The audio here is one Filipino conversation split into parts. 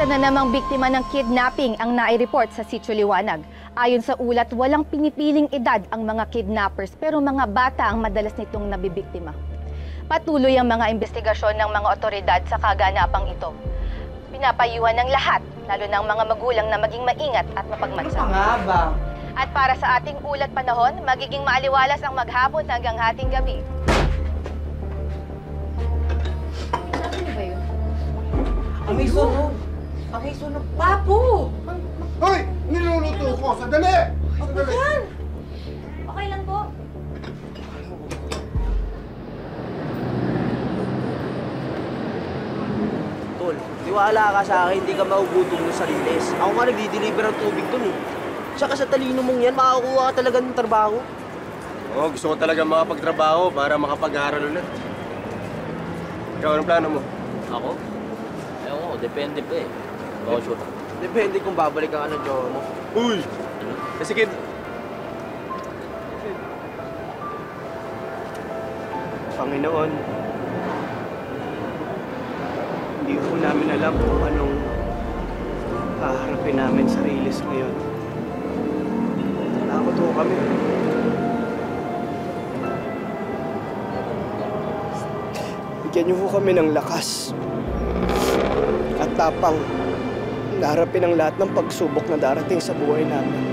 Isa na namang biktima ng kidnapping ang nai-report sa Sitio Liwanag. Ayon sa ulat, walang pinipiling edad ang mga kidnappers pero mga bata ang madalas nitong nabibiktima. Patuloy ang mga investigasyon ng mga otoridad sa kaganapang ito. Pinapayuhan ng lahat, lalo ng mga magulang na maging maingat at mapagmansa. Ano nga ba? At para sa ating ulat panahon, magiging maaliwalas ang maghapon hanggang hating gabi. Ano ba yun? Ang may sunog! Ang may sunog! Papo! Hoy! Niluluto ko! Sandali! Sandali! Okay lang po. Tol, tiwala ka sa akin, hindi ka maugutom ng sariles. Ako nga nagdi-deliver ng tubig dun eh. Tsaka sa talino mong yan, makakuha ka talaga ng trabaho. Oo, gusto ko talaga makapagtrabaho para makapag-aaral ulit. Ikaw, anong plano mo? Ako? Ewan ko, depende pa eh. Baka sure. Depende kung babalik ka ng jowa mo. Uy! Kasi kid... Panginoon, hindi ko namin alam kung anong haharapin namin sa rilis ngayon. Takot ho kami. Bigyan niyo ho kami ng lakas at tapang na harapin ang lahat ng pagsubok na darating sa buhay namin.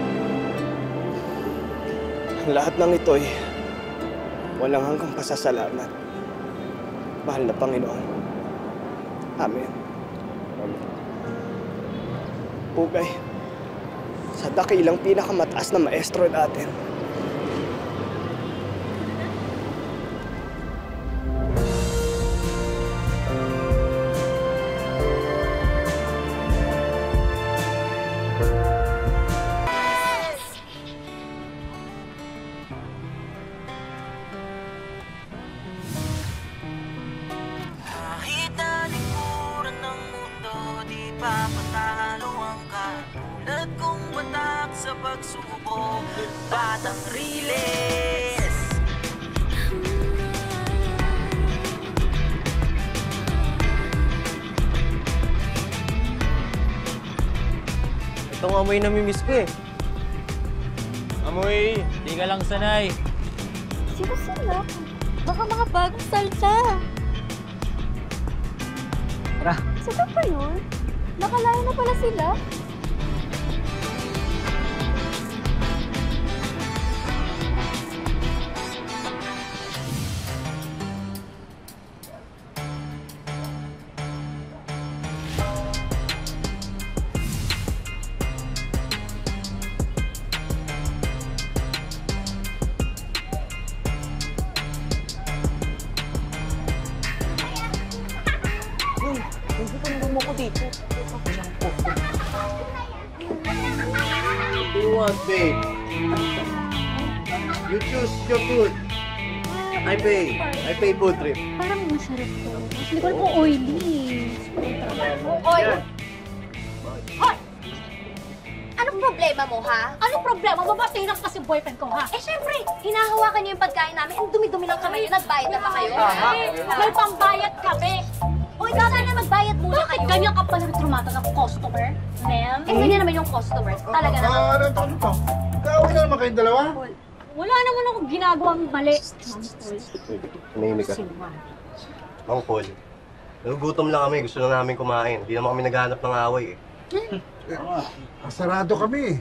Ang lahat ng ito'y walang hanggang pasasalamat. Mahal na Panginoon. Amen. Pugay, sa dakilang pinakamataas na maestro natin, Batang Riles. itong amoy na namimiss ko eh. Amoy, di ka lang sanay. Sino sila? Baka mga bagong salsa. Tara. Sino pa yun? Nakalayo na pala sila. What do you want, babe? You choose your food. I pay. I pay food trip. Parang masarap to. Hindi ko alam kung oily. Hoy! Anong problema mo, ha? Anong problema? Mabatay lang kasi boyfriend ko, ha? Eh, syempre, hinahawakan niyo yung pagkain namin. Ang dumi-dumi ng kamay niyo. Nagbayad na ba kayo? May pambayad kami. Hoy, sana magbayad muna Bakit kayo. ganyan ka pala trumata ng customer, ma'am? Eh, ganyan naman yung customer. Talaga naman. Ano to? Kaaway na naman kayong dalawa? Wala naman akong ginagawang mali. Ma'am Paul. Tumahimik ka. Mang Paul, nagugutom lang kami. Gusto lang namin kumain. Hindi naman kami naghahanap ng away eh. Sarado kami.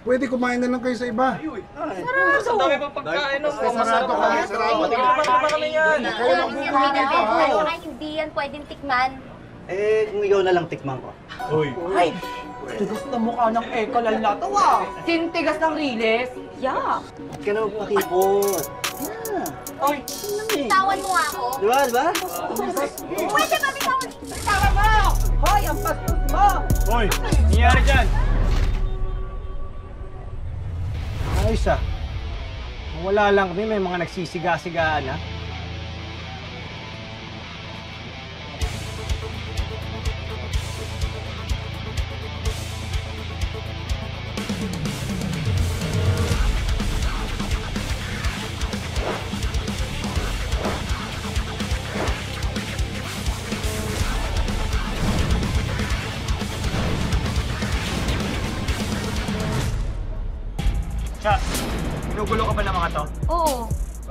Pwede kumain na lang kayo sa iba. Ang dami pang pagkain ng Sarado kami. Sarado kami. Masarap kami yan. Kayo lang bumili dito, ha? Ay, hindi yan pwedeng tikman. Eh, kung ikaw na lang tikman ko. Ay! Tigas na mukha ng ekalal na to ah! Tintigas ng riles? Yeah. Ba't ka naman pakipot? Ay! Bitawan mo nga ako. Diba, diba? Pwede ba bitawan? Tara mo! Hoy! Ang bastos mo! Hoy, nangyari dyan? Ayos ah. Kung wala lang kami, may mga nagsisiga-sigaan ah.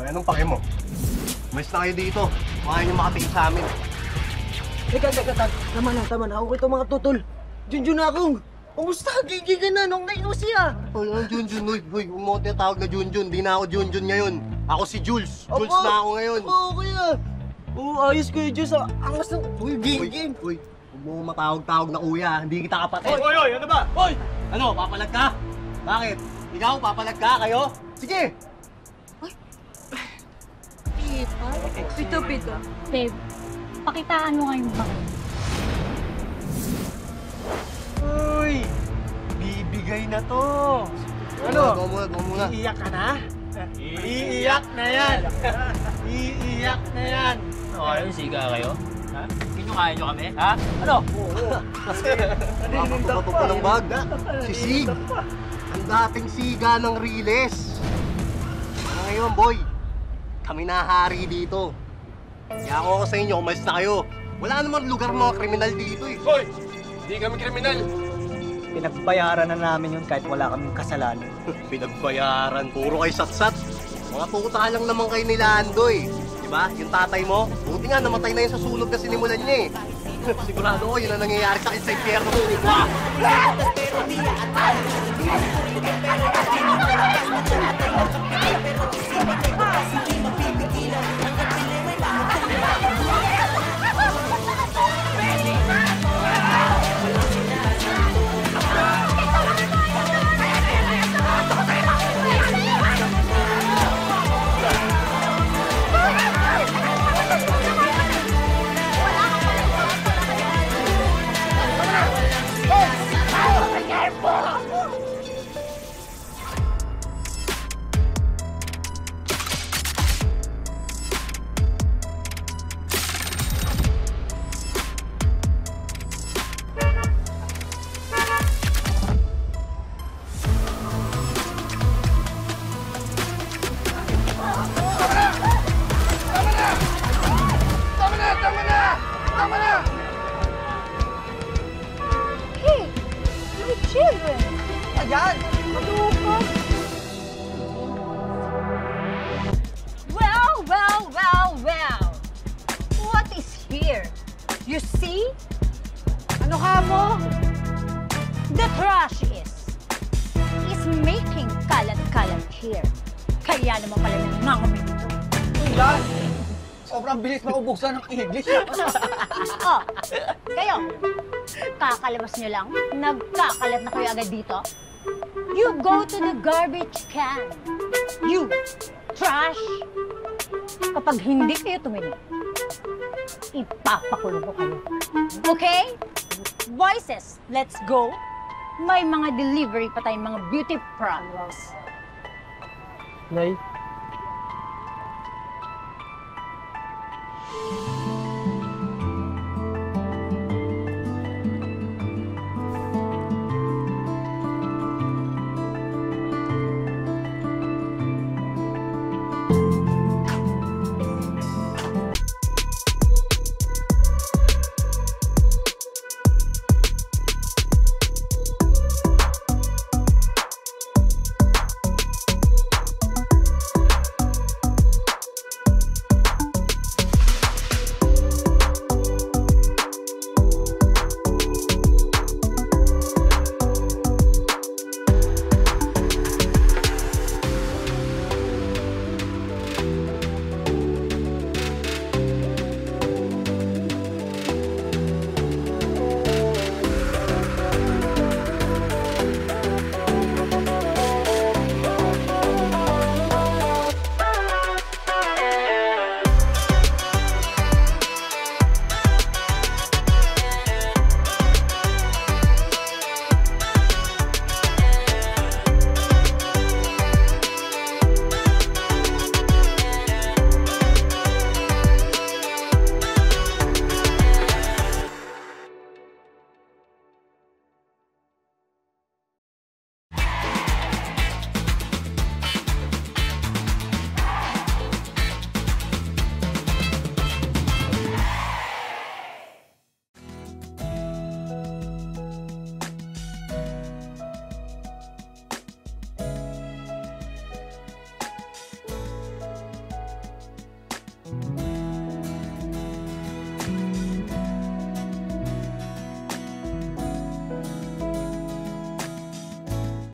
Hoy, anong pake mo? Umalis na kayo dito. Makain yung makatingin sa amin. Teka, tama na. Okay to mga tutol. Junjun akong. Kumusta? Gigigan na nung nainusi ah. Hoy, anong Junjun? Hoy, huwag mo ko tinatawag na Junjun. Di na ako Junjun ngayon. Ako si Jules. Jules na ako ngayon. Oo, kuya. Oo, ayos kuya Jules. Angas ng... Uy, game. Uy, huwag mo matawag-tawag na kuya. Hindi kita kapatid. Hoy, ano ba? Hoy! Ano, papalag ka? Bakit? Ikaw, papalag ka kayo? Sige! Pito. Babe, pakitaan mo nga yung bangin. Uy! Bibigay na to! Ano? Go muna. Iiyak ka na? Iiyak na yan! Iiyak na yan! Ano kayo? Siga kayo? Ha? Kaya nyo kami? Ha? Ano? Mapatubato pa ng bag. Si Sig. Ang dating siga ng Riles. Ngayon, boy. Kami na hari dito. Kaya ako sa inyo, umalis na kayo. Wala namang lugar mga kriminal dito eh. Hoy! Hindi kami kriminal. Pinagbayaran na namin yun kahit wala kaming kasalanan. Pinagbayaran. Puro kayo satsat. Mga tuta lang naman kayo nila Ando eh. Diba? Yung tatay mo, buti nga namatay na yun sa sunog na sinimulan niya eh. Sigurado ko yun ang nangyayari sa akin sa impyerno. Hey! Little children! Ayan! Well! What is here? You see? Ano ka mo? The trash is making kalat-kalat here. Kaya naman pala yung nangamit ito. Yan! Sobrang bilis maubusan ng English. Oh, kayo, kakalabas nyo lang, nagkakalat na kayo agad dito. You go to the garbage can. You, trash. Kapag hindi kayo tumingin, ipapakulong ko kayo. Okay? Voices, let's go. May mga delivery pa tayong mga beauty products. Nay,